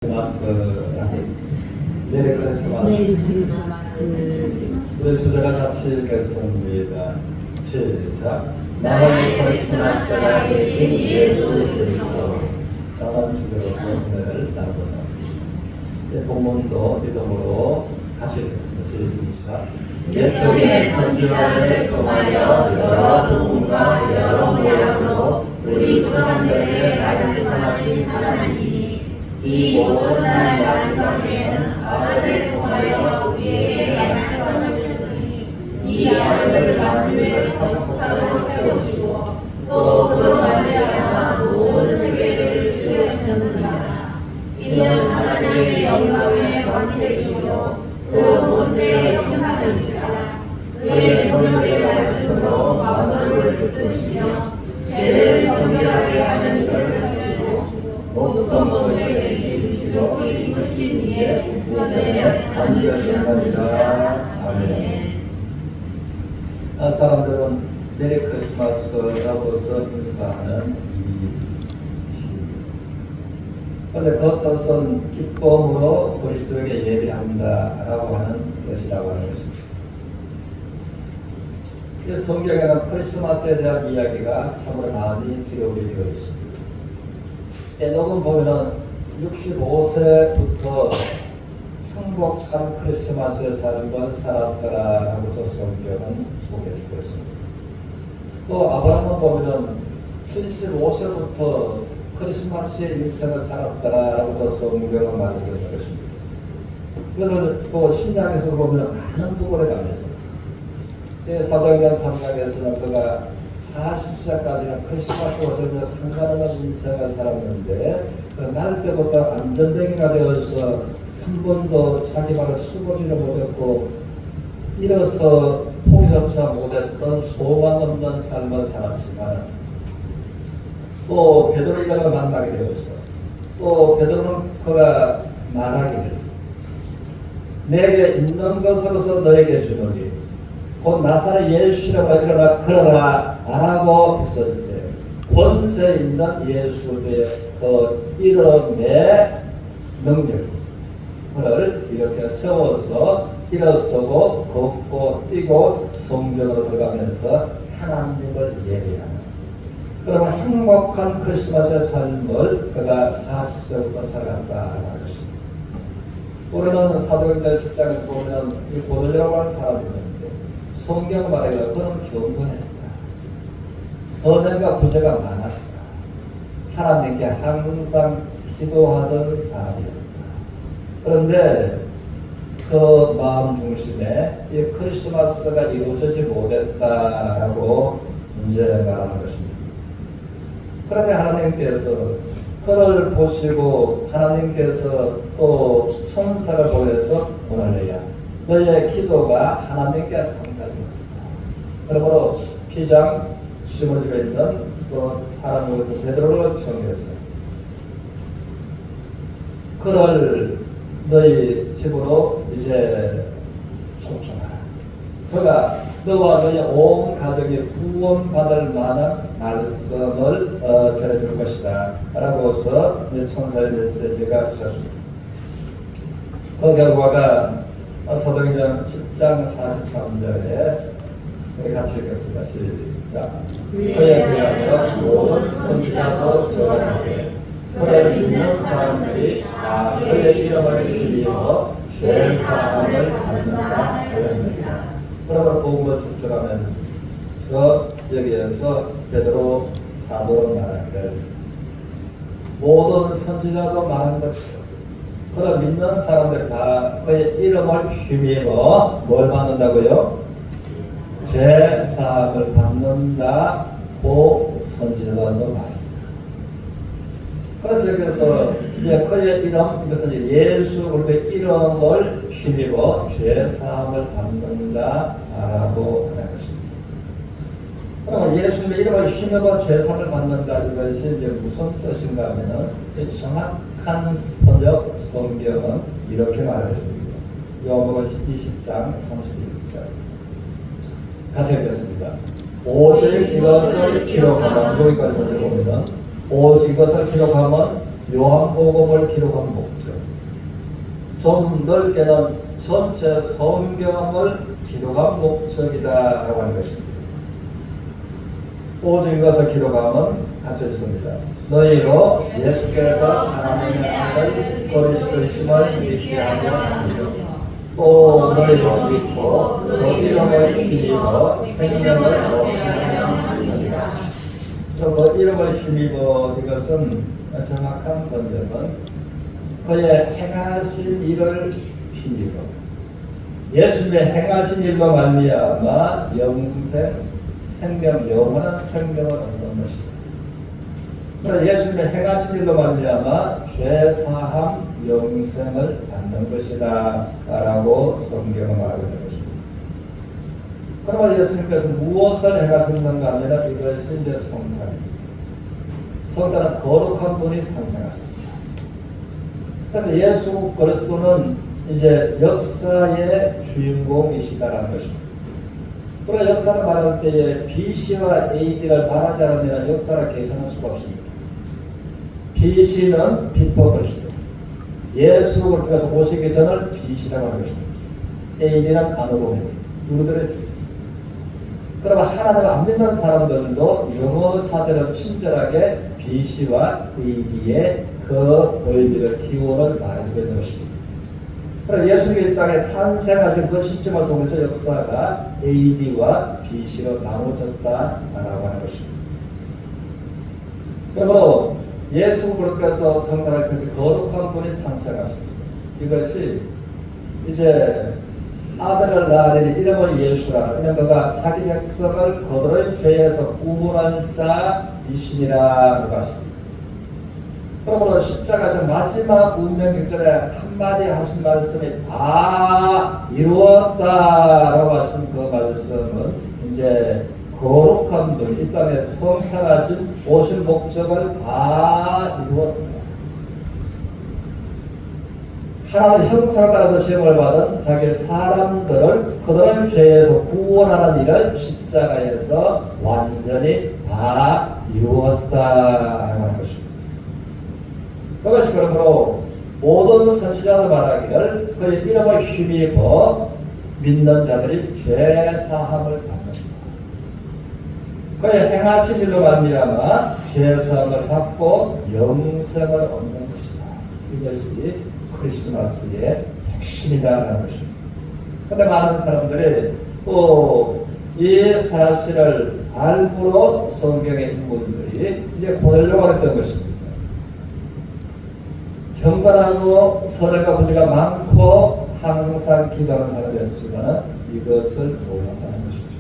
크리스마스라는 메리 크리스마스. 우리 수제가 같이 읽겠습니다. 시작. 나의 크리스마스가 되신 예수 그리스도. 다음 주제로서 오늘 나누고자 합니다. 본문도 믿음으로 같이 읽겠습니다. 시작. 옛적의 선지자들을 통하여 여러 도문과 여러 모양으로 우리 조상들에게 말씀하신 하나님이 이 모든 날 마지막에는 아들을 통하여 우리에게 말씀하셨으니 이 아들을 만유의 성숙하도록 세우시고 또 그로 말미암아 모든 세계를 지으셨느니라. 이는 하나님의 영광의 왕체이시요 그 모세의 형상이시라. 그의 능력의 말씀으로 만물을 붙드시며 죄를 정결하게 하는 결단이시고 높은 곳에 계신 지속이 입으신 이에 은혜에 감사합니다. 아멘. 사람들은 메리 크리스마스라고서 인사하는 이 시입니다. 그런데 그 뜻은 기쁨으로 그리스도에게 예배한다라고 하는 뜻이라고 하는 것입니다. 이 성경에는 크리스마스에 대한 이야기가 참으로 많이 기록이 되어 있습니다. 에녹은 보면은 65세부터 행복한 크리스마스의 삶을 살았더라라고서 성경은 소개해주고 있습니다. 또 아브라함은 보면은 75세부터 크리스마스의 일생을 살았더라라고서 성경은 말해주고 있습니다. 그래서 또 신약에서 보면 많은 부분에 관해서 사도행전 3장에서는 그가 40세까지는 크리스마스와 전혀 상관없는 인생을 살았는데 날 때부터 안전뱅이가 되어서 한 번도 자기 발을 쓰보지를 못했고 일어서 포기조차 못했던 소망 없는 삶을 살았지만 또 베드로 이가를 만나게 되어서 또 베드로는 그가 말하기를 내게 있는 것으로서 너에게 주노니 곧 나사렛 예수 이름으로 일어나 걸어라 라고 했을 때 권세 있는 예수의 그 이름의 능력을 이렇게 세워서 일어서고 걷고 뛰고 성전으로 들어가면서 하나님을 예배하는 그러면 행복한 크리스마스의 삶을 그가 40세부터 살아갔다는 것입니다. 우리는 사도행전 10장에서 보면 이 고넬료라고 하는 사람이 있는데 성경 말해서 그는 경건했다. 선행과 구제가 많았다. 하나님께 항상 기도하던 사람이었다. 그런데 그 마음 중심에 이 크리스마스가 이루어지지 못했다라고 문제 말하는 것입니다. 그런데 하나님께서 그를 보시고 하나님께서 또 천사를 보내서 보내야 너의 기도가 하나님께 상달되었다. 그러므로 피장 시몬집에 있는 그 사람으로서 베드로를 청해서 그를 너희 집으로 이제 초청하라. 그가 너와 너희 온 가족이 구원받을 만한 말씀을 전해줄 것이다 라고서 천사의 메시지가 있었습니다. 그 결과가 사도행전 10장 43절에 같이 읽겠습니다. 시작. 그에 대하여 모든 선지자도 저가라되 그를 믿는 사람들이 다 그의 이름을 힘입어 죄 사함을 받는다 하였느니라. 그러므로 복음을 축적하면서 여기에서 베드로 사도로 말하기를 모든 선지자도 말한 것이요 그를 믿는 사람들이 다 그의 이름을 힘입어 뭘 받는다고요? 죄 사함을 받는다고 선지자도 말합니다. 그래서 여기서 이제 그의 이름 이것은 예수 그리스도의 이름을 힘입어 죄 사함을 받는다라고 하는 것입니다. 그러면 예수님의 이름을 힘입어 죄 사함을 받는다 이것이 이제 무슨 뜻인가 하면은 정확한 번역 성경은 이렇게 말했습니다. 요한복음 20장 31절 같이 읽겠습니다. 오직 이것을 기록하면 여기까지 먼저 보면 오직 이것을 기록하면 요한복음을 기록한 목적, 좀 넓게는 전체 성경을 기록한 목적이다라고 하는 것입니다. 오직 이것을 기록함은 갇혀 있습니다. 너희로 예수께서 하나님의 아들 그리스도이심을 믿게 하려 함이요. 또 너희로 믿고 그 이름을 힘입어 생명을 얻게 하려 함이니라. 그 이름을 힘입어, 이것은 정확한 번역은 그의 행하신 일을 힘입어, 예수님의 행하신 일로 말미암아 생명, 영원한 생명을 얻는 것입니다. 그러나 예수님의 행하신 일로 말미암아 죄 사함 영생을 받는 것이다 라고 성경은 말하고 있는 것입니다. 그러나 예수님께서 무엇을 행하셨는가 하면 이것이 이제 성탄입니다. 성탄은 거룩한 분이 탄생하십니다. 그래서 예수 그리스도는 이제 역사의 주인공이시다라는 것입니다. 그러나 역사를 말할 때에 BC와 AD를 말하지 않으면 역사를 계산할 수가 없습니다. BC는 비포 그리스도, 예수 그리스도께서 오시기 전을 BC라고 하는 것입니다. AD는 아노돔입니다. 우리들의 주. 그러나 하나님을 안 믿는 사람들도 영어 사전은 친절하게 BC와 AD의 그 의미를, 기원을 말해주고 있는 것입니다. 그러나 예수님이 이 땅에 탄생하신 그 시점을 통해서 역사가 AD와 BC로 나눠졌다라고 하는 것입니다. 그러므로 예수 그리스도께서 성탄을 통해서 거룩한 분이 탄생하십니다. 이것이 이제 아들을 낳으리니 이름을 예수라. 그냥 그가 자기 백성을 그들의 죄에서 구원할 자이시니라 하십니다. 그러므로 십자가에서 마지막 운명 직전에 한마디 하신 말씀이 다 이루었다라고 하신 그 말씀은 이제 거룩한 분, 이 땅에 성탄하신 오실 목적을 다 이루었다. 하나님의 형상을 따라서 시험을 받은 자기 사람들을 그들의 죄에서 구원하는 일을 십자가에서 완전히 다 이루었다라고 하는 것입니다. 그것이 그러므로 모든 선지자들 말하기를 그의 이름을 힘입어 믿는 자들이 죄 사함을 받는 것이다. 그의 행하신 일로 말미암아 죄 사함을 받고 영생을 얻는 것이다. 이것이 크리스마스의 핵심이다라는 것입니다. 그런데 많은 사람들이 또 이 사실을 알고로 성경의 인물들이 이제 보내려고 했던 것입니다. 경건하고 선행과 부지가 많고 항상 기도하는 사람이었지만 이것을 몰랐다는 것입니다.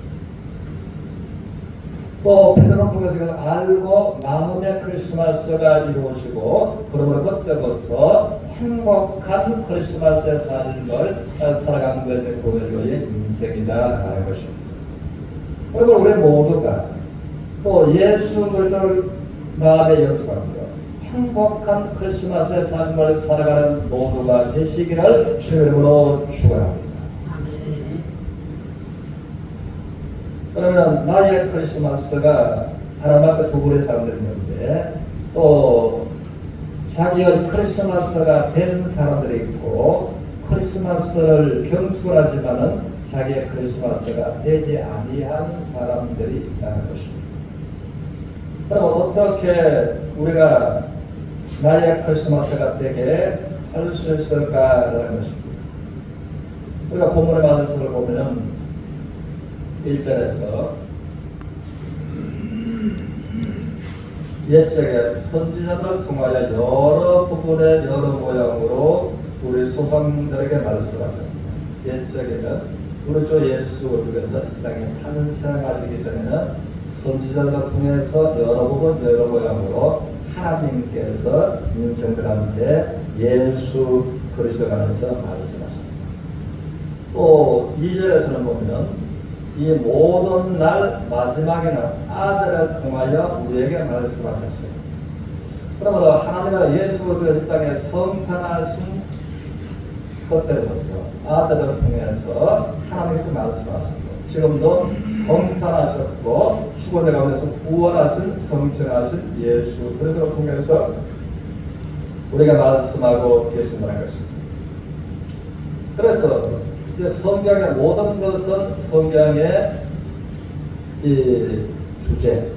또 베드로를 통해서 이걸 알고 마음의 크리스마스가 이루어지고 그러므로 그때부터 행복한 크리스마스의 삶을 살아간 것이 고넬료의 인생이다라는 것입니다. 그리고 우리 모두가 또 예수 그리스도를 마음에 영접하며 행복한 크리스마스의 삶을 살아가는 모두가 되시기를 주의 이름으로 축원합니다. 그러면 나의 크리스마스가 하나님 앞에 두 그룹의 사람들이 있는데 또 자기의 크리스마스가 된 사람들이 있고 크리스마스를 경축하지만은 자기의 크리스마스가 되지 아니한 사람들이 있다는 것입니다. 그럼 어떻게 우리가 나의 크리스마스가 되게 할 수 있을까라는 것입니다. 우리가 본문의 말씀을 보면은 1절에서 옛적에 선지자들을 통하여 여러 부분의 여러 모양으로 우리 조상들에게 말씀하셨습니다. 옛적에는 우리 주 예수 그리스도께서 이 땅에 탄생하시기 전에는 선지자들을 통해서 여러 부분 여러 모양으로 하나님께서 인생들한테 예수 그리스도에 관해서 말씀하십니다. 또 2절에서는 보면 이 모든 날 마지막에는 아들을 통하여 우리에게 말씀하셨어요. 그러므로 하나님의 예수 그리스도가 이 땅에 성탄하신 것 때부터 아들을 통해서 하나님께서 말씀하셨고 지금도 성탄하셨고 죽은 데 가운데서 부활하신 성천하신 예수 그리스도를 통해서 우리가 말씀하고 계신다는 것입니다. 그래서 이제 성경의 모든 것은 성경의 이 주제,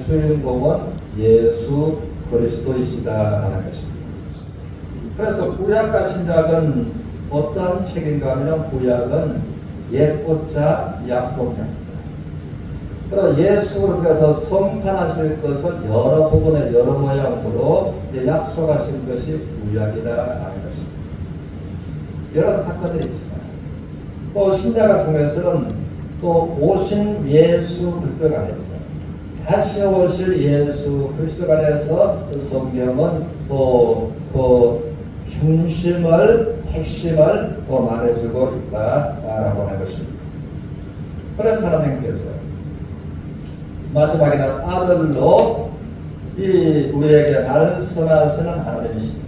주인공은 예수 그리스도이시다라는 것입니다. 그래서 구약과 신약은 어떤 책인가 하면 구약은 옛고자 약속약자. 그리고 예수로 들어서 성탄하실 것을 여러 부분의 여러 모양으로 약속하신 것이 구약이다라는 것입니다. 여러 사건들이 있지만 또 신약을 통해서는 또 오신 예수 그리스도 안에서 다시 오실 예수 그리스도 안에서 성경은 또 그 중심을 핵심을 또 말해주고 있다라고 하는 것입니다. 그래서 하나님께서 마지막에는 아들로 이 우리에게 말씀하시는 하나님이십니다.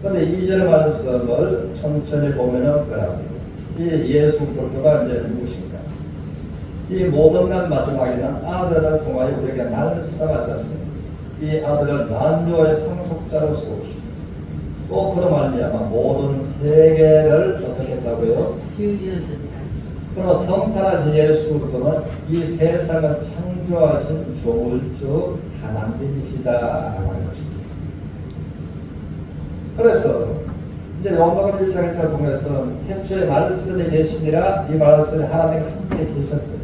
그런데 이절의 말씀을 천천히 보면은 그러합니다. 이 예수 그리스도가 이제 누구신가? 이 모든 날 마지막에는 아들을 통하여 우리에게 말씀하셨습니다. 이 아들을 만유의 상속자로 세우시고 또 그로 말미암아 모든 세계를 어떻게 했다고요? 그러나 성탄하신 예수 그리스도는 이 세상을 창조하신 조물주 하나님이시다라고 하는 것입니다. 그래서 이제 요한복음 1장 1절 통해서는 태초에 말씀이 계시니라 이 말씀이 하나님과 함께 계셨어요.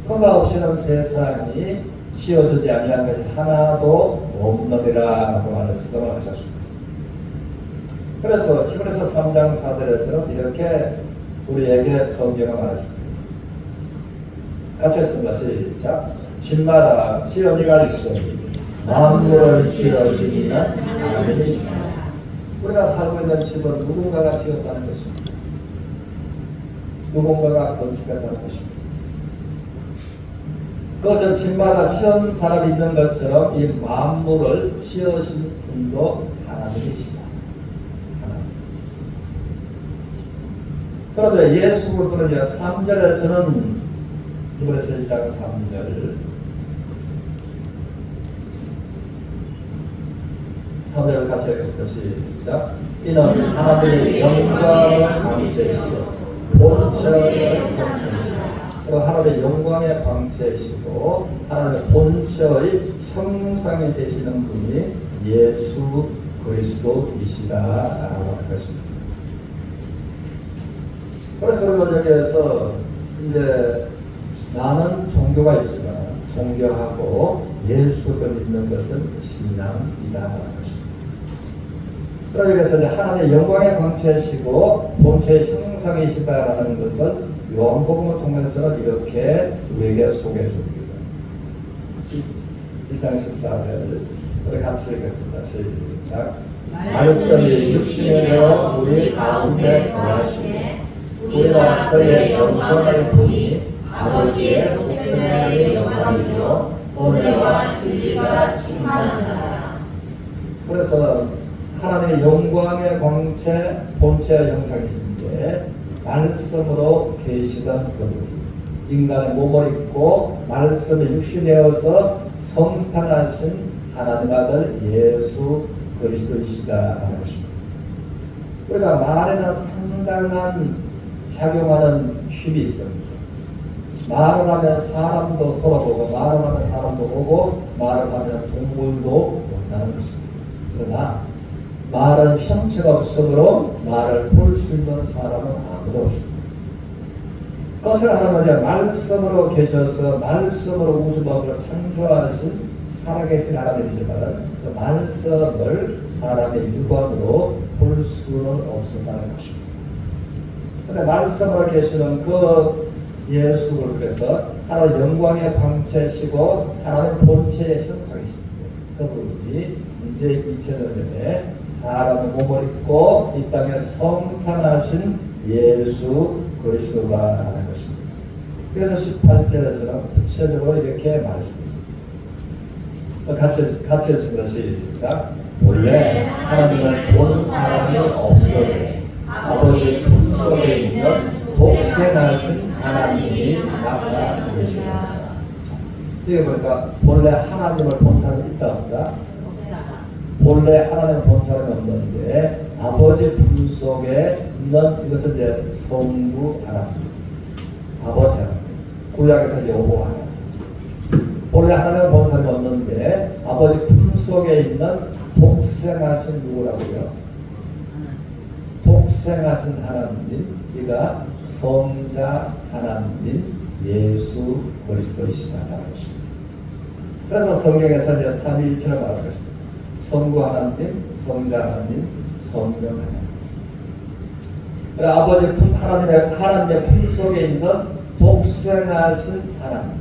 그가 없이는 세상이 지어지지 아니한 것이 하나도 없느니라고 말씀을 하셨습니다. 그래서 히브리서 3장 4절에서는 이렇게 우리에게 성경을 말해줍니다. 같이 했습니다. 시작. 집마다 지어니가 있으니 만물을 지어주기는 하나님이시다. 우리가 살고 있는 집은 누군가가 지었다는 것입니다. 누군가가 건축했다는 것입니다. 그 전 집마다 지은 사람이 있는 것처럼 이 만물을 지으신 분도 하나님이시다. 하나님. 그런데 예수 그리스도는 이제 3절에서는 히브리서 1장 3절을 같이 읽겠습니다. 시작. 이는 하나님의 영광을 감시하시고 본체의 본체이시다. 하나님의 영광의 광채이시고 하나님의 본체의 형상이 되시는 분이 예수 그리스도이시다라고 하는 것입니다. 그래서 우리가 여기에서 이제 나는 종교가 있지만 종교하고 예수를 믿는 것은 신앙이다라는 것입니다. 그래서 이제 하나님의 영광의 광채이시고 본체의 형상이시다라는 것을 요한복음을 통해서는 이렇게 우리에게 소개해 줍니다. 1장 14절 우리 같이 읽겠습니다. 시작. 말씀이 육신이 되어 우리 가운데 거하시네 우리가 그의 영광을 보니 아버지의 독생자의 영광이요 은혜와 진리가 충만하다. 그래서 하나님의 영광의 광채 본체의 형상이신데 말씀으로 계시던 그분 인간의 몸을 입고 말씀이 육신되어서 성탄하신 하나님 아들 예수 그리스도이시다 하는 것입니다. 우리가 말에는 상당한 작용하는 힘이 있습니다. 말을 하면 사람도 돌아보고 말을 하면 사람도 보고 말을 하면 동물도 본다는 것입니다. 그러나 말은 형체가 없으므로 말을 볼 수 있는 사람은 아무도 없습니다. 그것을 하나님은 이제 말씀으로 계셔서 말씀으로 우주만물을 창조하신 살아계신 하나님이지만 그 말씀을 사람의 육안으로 볼 수는 없었다는 것입니다. 그런데 말씀으로 계시는 그 예수를 통해서 하나님 영광의 광채시고 하나님 본체의 형상이십니다. 그분이 이제 2000년 전에 사람의 몸을 입고 이 땅에 성탄하신 예수 그리스도가 하는 것입니다. 그래서 18절에서는 구체적으로 이렇게 말해줍니다. 같이 했습니다. 시작. 원래 하나님을 본 사람이 없어도 아버지 품속에 있는 독생하신 하나님이 나타나 계십니다. 이게 보니까 원래 하나님을 본 사람이 있다 없다? 본래 하나님을 본 사람이 없는데 아버지 품 속에 있는 이것을 이제 성부 하나님, 아버지 하나님, 구약에서 여호와 하나님. 본래 하나님을 본 사람이 없는데 아버지 품 속에 있는 독생하신 누구라고요? 독생하신 하나님, 이가 성자 하나님 예수 그리스도이시다라는 것입니다. 그래서 성경에서 이제 삼위일체를 말하는 것입니다. 성부 하나님, 성자 하나님, 성령 하나님. 아버지 품 하나님의 품 속에 있는 독생하신 하나님,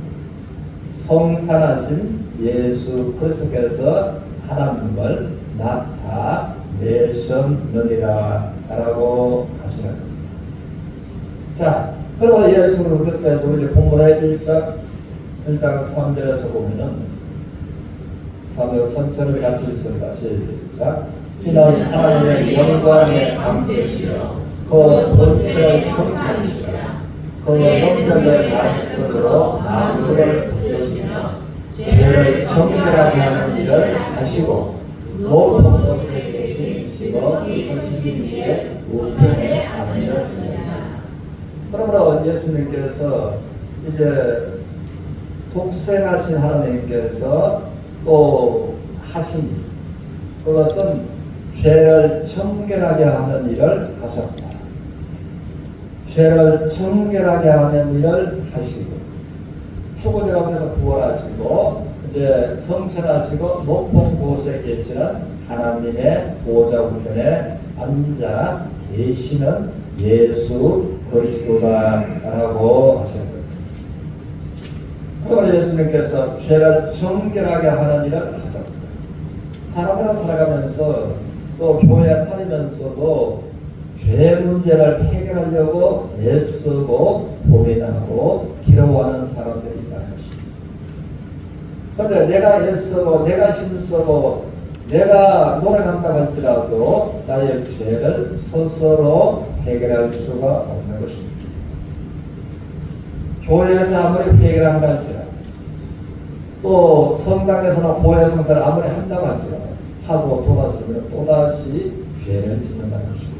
성탄하신 예수 그리스도께서 하나님을 나타내셨느니라라고 하시는 겁니다. 자, 그러면 예수를 그때서 우리 본문의 1장 3절에서 보면은 3절 천천히 같이 읽습니다. 시작. 이는 하나님의 영광의 광채시여 그 본체의 형상이시라 그 영광의 말씀으로 만물을 부으시며 죄를 정결하게 하는 일을 하시고 높은 곳에 계신 지극히 크신 이의 우편에 앉으시느니라. 그러므로 예수님께서 이제 독생하신 하나님께서 또 하신 그것은 죄를 정결하게 하는 일을 하셨다. 죄를 정결하게 하는 일을 하시고 죽은 자 가운데서 부활하시고 이제 성천하시고 높은 곳에 계시는 하나님의 보좌 우편에 앉아 계시는 예수 그리스도다라고 하셨습니다. 그러면 예수님께서 죄를 정결하게 하는 일을 하셨다. 사람들은 살아가면서 또 교회에 다니면서도 죄 문제를 해결하려고 애쓰고 고민하고 기도하는 사람들이 있다는 것입니다. 그런데 내가 애쓰고 내가 힘쓰고 내가 노력한다고 할지라도 나의 죄를 스스로 해결할 수가 없는 것입니다. 교회에서 아무리 해결한다 할지라도 또 성당에서는 고해 성사를 아무리 한다고 할지라도 하고 돌았으면 또다시 죄를 짓는다는 것입니다.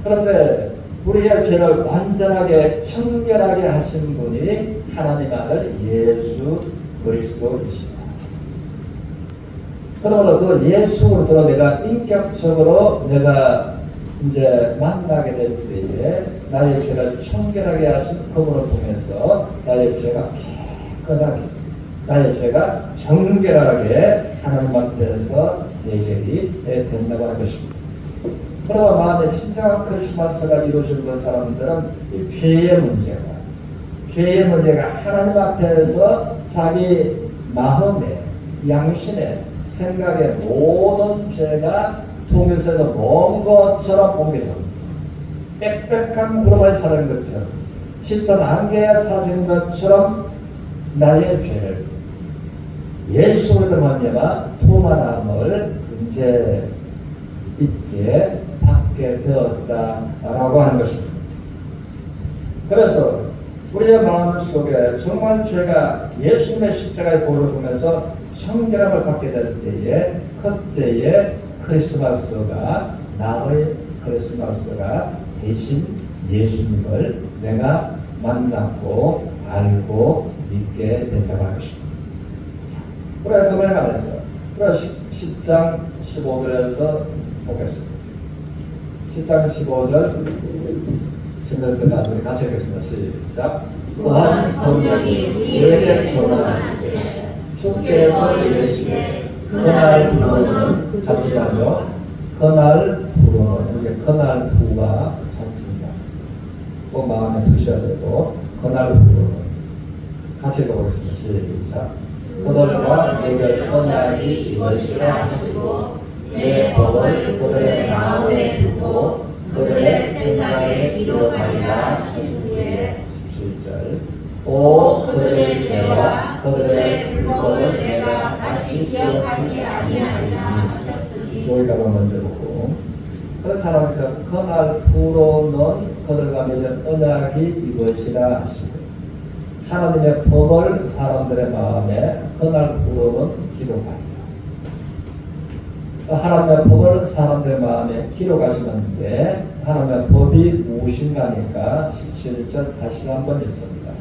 그런데 우리의 죄를 완전하게 청결하게 하신 분이 하나님 아들 예수 그리스도이시다. 그러므로 그 예수를 들어 내가 인격적으로 내가 이제 만나게 될 때에 나의 죄를 청결하게 하신 그분을 통해서 나의 죄가 깨끗하게 나의 죄가 정결하게 하나님 앞에서 해결이 된다고 하는 것입니다. 그러나 마음에 진정한 크리스마스가 이루어진 그 사람들은 이 죄의 문제가 하나님 앞에서 자기 마음에 양심에 생각의 모든 죄가 통일해서 먼 것처럼 옮겨집니다. 빽빽한 구름을 사는 것처럼 짙은 안개에 사진 것처럼 나의 죄를 예수로 말미암아 도만함을 이제 있게 받게 되었다라고 하는 것입니다. 그래서 우리의 마음 속에 정말 죄가 예수님의 십자가의 보혈을 통해서 청결함을 받게 될 때에 그때에 크리스마스가 나의 크리스마스가 대신 예수님을 내가 만났고 알고 믿게 된다고 하는 것입니다. 우리가 그 말을 하면서 우리가 10장 15절에서 보겠습니다. 10장 15절 16절까지 우리 같이 읽겠습니다. 시작. 또한 성령이 우리에게 조언하시되 주께서 이르시되 그날 후로는 잠시만요. 그날 후로는 이게 그날 후가 잠깐만 꼭 마음에 두셔야 되고 그날 후로는 같이 읽어보겠습니다. 시작. 그들과 내게 언약이 이것이라 하시고 내 법을 그들의 마음에 두고 그들의 생각에 기록하리라 하신 후에 17절 오 그들의 죄와 그들의 불법을 내가 다시 기억하지 아니하리라 하셨으니 여기다가 먼저 보고 그래서 하나님께서 그날 후로는 그들과 맺은 언약이 이것이라 하시고 하나님의 법을 사람들의 마음에 그날 후로는 기록하리라. 하나님의 법을 사람들 마음에 기록하시는데 하나님의 법이 무엇인가 하니까 17절 다시 한번 읽습니다.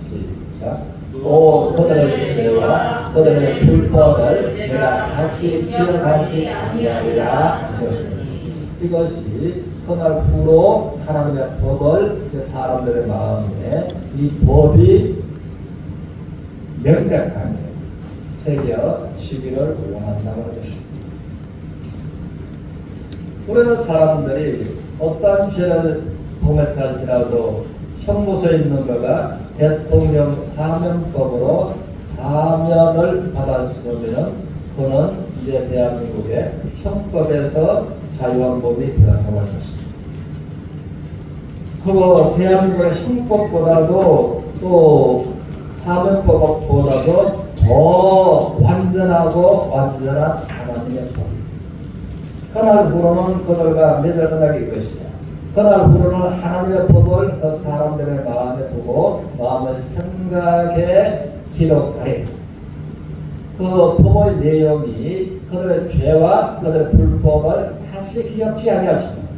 시작. 또 그들의 죄와 그들의 불법을 내가 다시 기억하지 아니하리라 하셨으니 이것이 그날 후로 하나님의 법을 사람들의 마음에 이 법이 명백하게 새겨지기를 원한다고 하는 것입니다. 우리는 사람들이 어떠한 죄를 범했할지라도 형무소에 있는 거가 대통령 사면법으로 사면을 받았으면 그는 이제 대한민국의 형법에서 자유한 법이 되었다고 하는 것입니다. 그리고 대한민국의 형법보다도 또 사면법보다도 더 완전하고 완전한 하나님의 법. 그날 후로는 그들과 맺을 언약이 이것이냐. 그날 후로는 하나님의 법을 그 사람들의 마음에 두고 마음의 생각에 기록하리. 그 법의 내용이 그들의 죄와 그들의 불법을 다시 기억지 아니하십니다.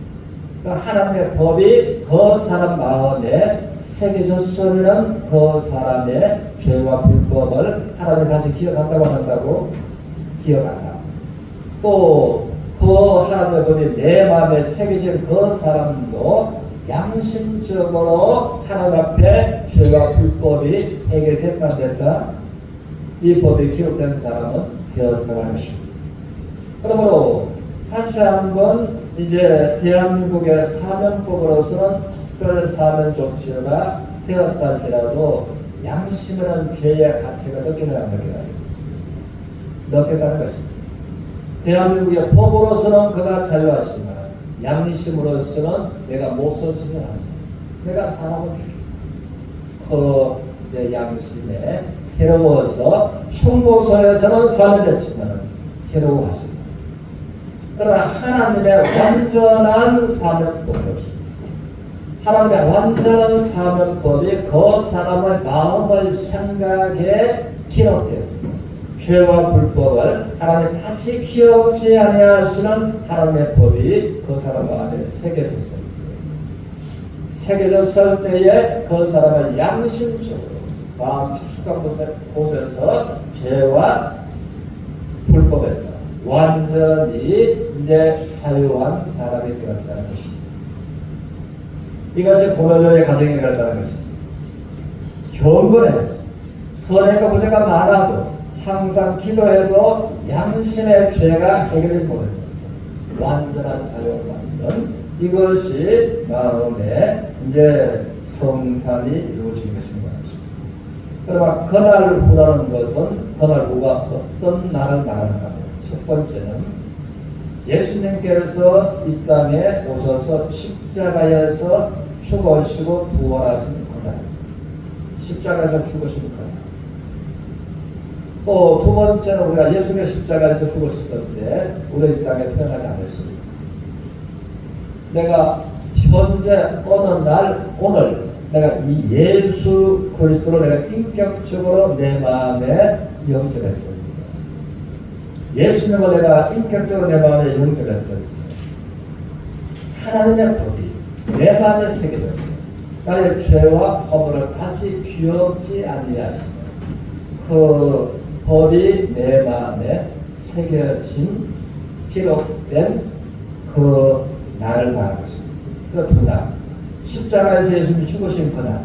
그 하나님의 법이 그 사람 마음에 새겨졌으면 그 사람의 죄와 불법을 하나님이 다시 기억한다고 한다고 기억한다. 또 그 하나님의 법이 내 마음에 새겨진 그 사람도 양심적으로 하나님 앞에 죄와 불법이 해결됐다 안 됐다? 이 법이 기록된 사람은 되었다고 하는 것입니다. 그러므로 다시 한번 이제 대한민국의 사면법으로서는 특별 사면 조치가 되었다 할지라도 양심이라는 죄의 가치가 느끼는 안 느끼나요? 느꼈다는 것입니다. 대한민국의 법으로서는 그가 자유하시지만 양심으로서는 내가 못 써지면 안 돼. 내가 사람을 죽여. 그 이제 양심에 괴로워서 형무소에서는 사면됐지만 괴로워하십니다. 그러나 하나님의 완전한 사면법이 없습니다. 하나님의 완전한 사면법이 그 사람의 마음의 생각에 기록되어 죄와 불법을 하나님 다시 기억지 아니하시는 하나님의 법이 그 사람 마음에 새겨졌을 때에 그 사람의 양심적으로 마음 깊숙한 곳에서 죄와 불법에서 완전히 이제 자유한 사람이 되었다는 것입니다. 이것이 고넬료의 가정에 그랬다는 것입니다. 경건해 선행과 부재가 많아도 항상 기도해도 양심의 죄가 해결되지 못합니다. 완전한 자유를 받는 이것이 마음에 이제 성탄이 이루어진 것인 것입니다. 그러나 그날 후라는 것은 그날 후가 어떤 날을 말하는가? 첫 번째는 예수님께서 이 땅에 오셔서 십자가에서 죽으시고 부활하신 그날, 십자가에서 죽으신 그날. 또 두 번째는 우리가 예수님의 십자가에서 죽으셨을 때 우리 이 땅에 태어나지 않았습니다. 내가 현재 어느 날 오늘 내가 이 예수 그리스도를 내가 인격적으로 내 마음에 영접했어요. 예수님을 내가 인격적으로 내 마음에 영접했어요. 하나님의 법이 내 마음에 새겨졌어요. 나의 죄와 허물을 다시 기억지 아니하시는 그 법이 내 마음에 새겨진 기록된 그 날을 말하는 것입니다. 그 그날 십자가에서 예수님이 죽으신 그날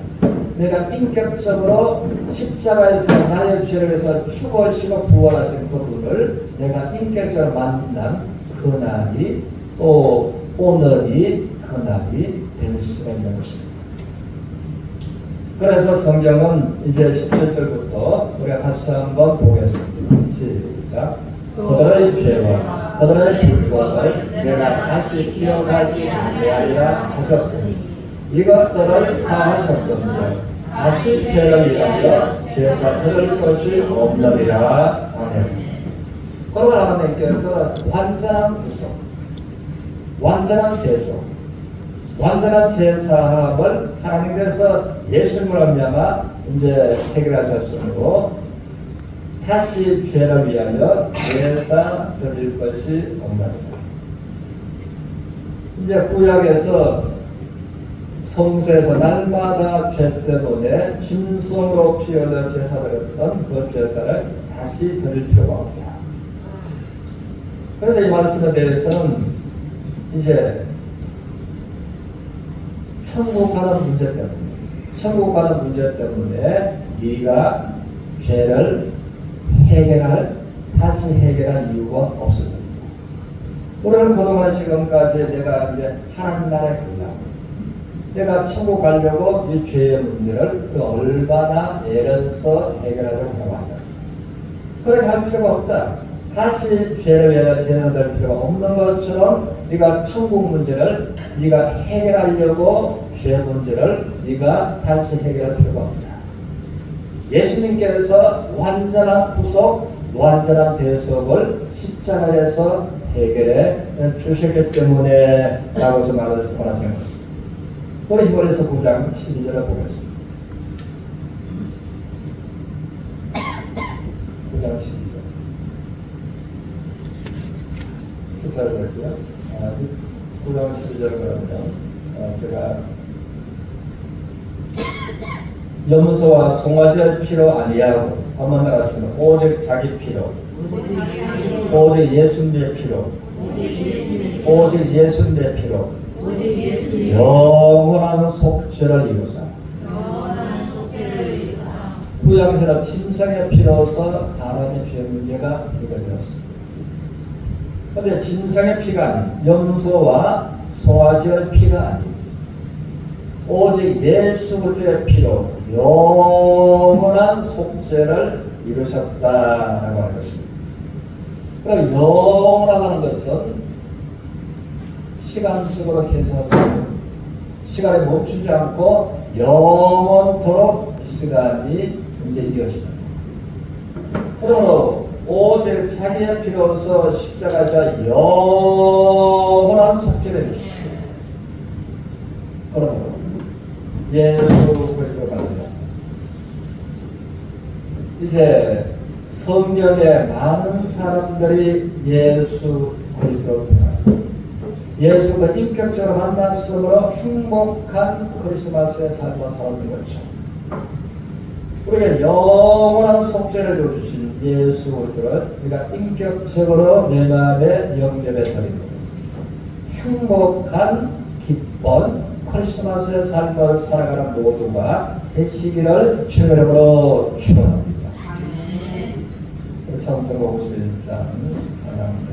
내가 인격적으로 십자가에서 나의 죄를 위해서 죽으시고 부활하신 그분을 내가 인격적으로 만난 그날이 또 오늘이 그날이 될 수가 있는 것입니다. 그래서 성경은 이제 17절부터 우리가 다시 한번 보겠습니다. 시작. 그들의 죄와 그들의 불법을 내가 다시 기억하지 아니하리라 하셨으니 이것들을 사하셨음즉 다시 죄를 위하여 죄사 들을 것이 없느니라. 아멘. 그러나 하나님께서 완전한 구속, 완전한 대속, 완전한 제사함을 하나님께서 예수님을 말미암아 이제 해결하셨으므로 다시 죄를 위하여 제사 드릴 것이 없느니라. 이제 구약에서 성소에서 날마다 죄 때문에 짐승으로 피 흘려 제사드렸던 그 제사를 다시 드릴 필요가 없다. 그래서 이 말씀에 대해서는 이제 천국 가는 문제 때문에 네가 죄를 다시 해결할 이유가 없을 겁니다. 우리는 그동안 지금까지 내가 이제 하나님 나라에 가려고, 내가 천국 가려고 이 죄의 문제를 얼마나 애를 써 해결하려고 해왔다. 그렇게 할 필요가 없다. 다시 죄를 위하여 제사될 필요가 없는 것처럼 네가 천국 문제를 네가 해결하려고 죄 문제를 네가 다시 해결할 필요가 없다. 예수님께서 완전한 구속, 완전한 대속을 십자가에서 해결해 주셨기 때문에 라고서 말씀하시는 겁니다. 우리 히브리서 9장 12절을 보겠습니다. 9장 12절. 숙사를 했어요. 9장 12절을 그러면 제가 염소와 송아지의 피로 아니하고 한번 나가시면 오직 자기 피로, 오직 예수님의 피로, 오직 예수님의 피로 영원한 속죄를 이루사. 구약에서는 짐승의 피로서 사람의 죄 문제가 해결되었습니다. 그런데 짐승의 피가 아닌 염소와 송아지의 피가 아닌 오직 예수 그리스도의 피로 영원한 속죄를 이루셨다라고 하는 것입니다. 그럼 영원하다는 것은 시간적으로 계산해서 시간에 멈추지 않고 영원토록 시간이 이제 이어집니다. 그러므로 오직 자기의 피로서 십자가에서 영원한 속죄를 이루셨습니다. 그러므로 예수 그리스도를 받는다. 이제 성경에 많은 사람들이 예수 그리스도를 통하여 예수를 인격적으로 만났으므로 행복한 크리스마스의 삶을 살아가는 것이죠. 우리가 영원한 속죄를 이루어주신 예수 그리스도를 우리가 인격적으로 내 마음에 영접해 드립니다. 행복한 기쁜 크리스마스의 삶을 살아가는 모두가 되시기를 주의 이름으로 축원합니다. 찬송가 51장 찬양